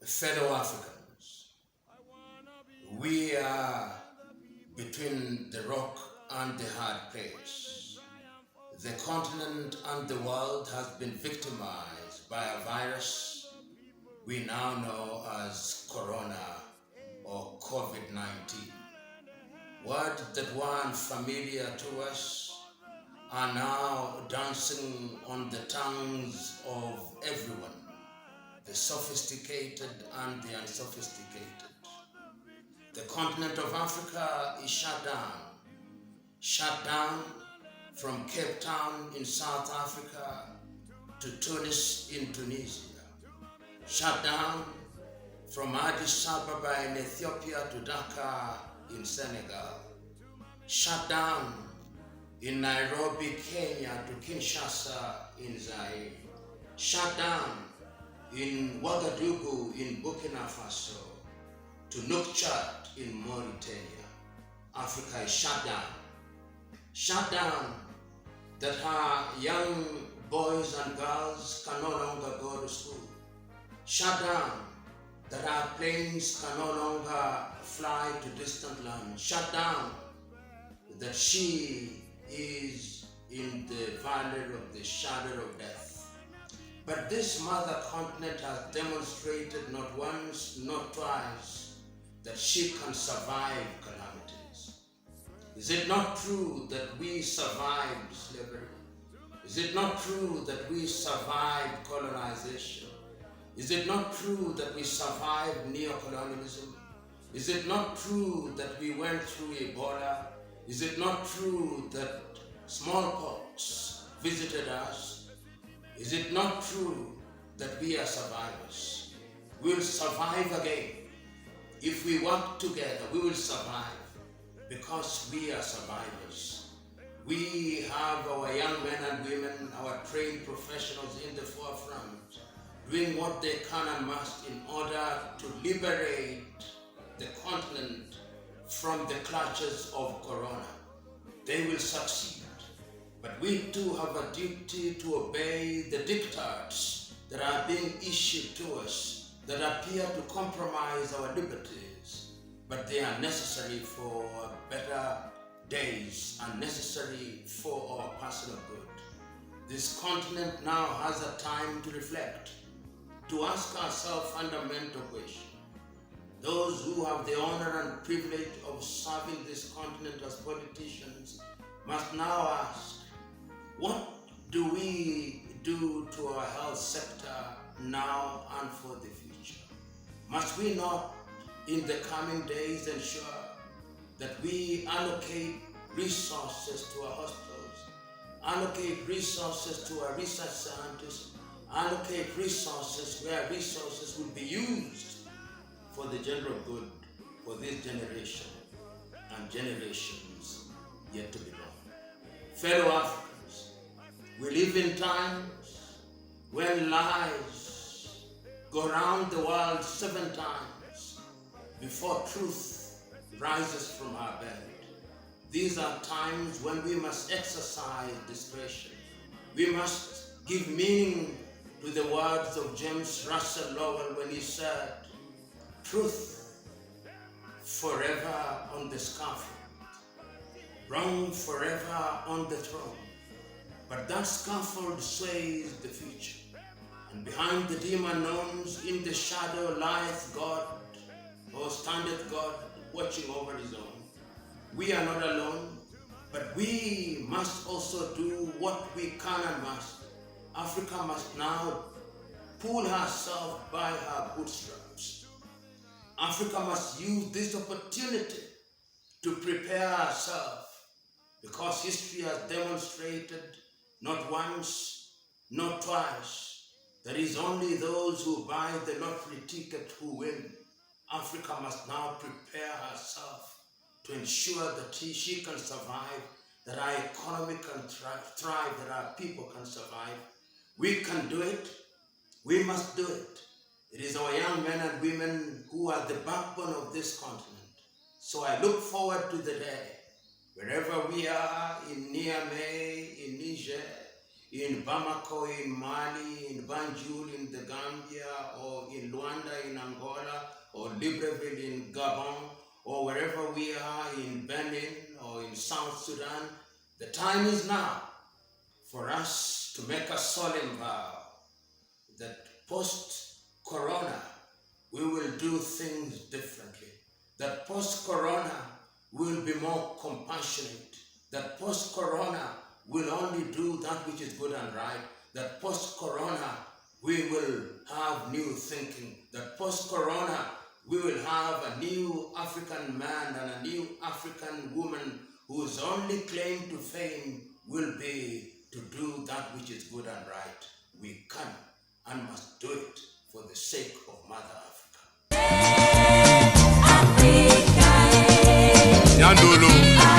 Fellow Africans, we are between the rock and the hard place. The continent and the world has been victimized by a virus we now know as Corona or COVID-19. Words that weren't familiar to us are now dancing on the tongues of everyone, the sophisticated and the unsophisticated. The continent of Africa is shut down from Cape Town in South Africa to Tunis in Tunisia, shut down from Addis Ababa in Ethiopia to Dhaka in Senegal, shut down in Nairobi, Kenya to Kinshasa in Zaire, shut down in Ouagadougou in Burkina Faso to Nouakchott in Mauritania. Africa is shut down that our young boys and girls can no longer go to school, shut down that our planes can no longer fly to distant lands, shut down that she is in the valley of the shadow of death. But this mother continent has demonstrated not once, not twice, that she can survive calamities. Is it not true that we survived slavery? Is it not true that we survived colonization? Is it not true that we survived neocolonialism? Is it not true that we went through Ebola? Is it not true that smallpox visited us? Is it not true that we are survivors? We will survive again. If we work together, we will survive because we are survivors. We have our young men and women, our trained professionals in the forefront, doing what they can and must in order to liberate the continent from the clutches of Corona. They will succeed. But we too have a duty to obey the diktats that are being issued to us that appear to compromise our liberties, but they are necessary for better days and necessary for our personal good. This continent now has a time to reflect, to ask ourselves fundamental questions. Those who have the honor and privilege of serving this continent as politicians must now ask, what do we do to our health sector now and for the future? Must we not, in the coming days, ensure that we allocate resources to our hospitals, allocate resources to our research scientists, allocate resources where resources will be used for the general good for this generation and generations yet to be born? Fellow Africans, we live in times when lies go round the world 7 times before truth rises from our bed. These are times when we must exercise discretion. We must give meaning to the words of James Russell Lowell when he said, truth forever on the scaffold, wrong forever on the throne. But that scaffold sways the future, and behind the dim unknowns in the shadow lieth God, or standeth God watching over his own. We are not alone, but we must also do what we can and must. Africa must now pull herself by her bootstraps. Africa must use this opportunity to prepare herself, because history has demonstrated not once, not twice, that it is only those who buy the lottery ticket who win. Africa must now prepare herself to ensure that she can survive, that our economy can thrive, that our people can survive. We can do it. We must do it. It is our young men and women who are the backbone of this continent. So I look forward to the day, wherever we are, in Niamey, in Niger, in Bamako in Mali, in Banjul in the Gambia, or in Luanda in Angola, or Libreville in Gabon, or wherever we are in Benin or in South Sudan, the time is now for us to make a solemn vow that post-corona we will do things differently, that post-corona we'll be more compassionate, that post-corona we'll only do that which is good and right, that post-corona we will have new thinking, that post-corona we will have a new African man and a new African woman whose only claim to fame will be to do that which is good and right. We can and must do it for the sake of Mother Africa. Yandolo.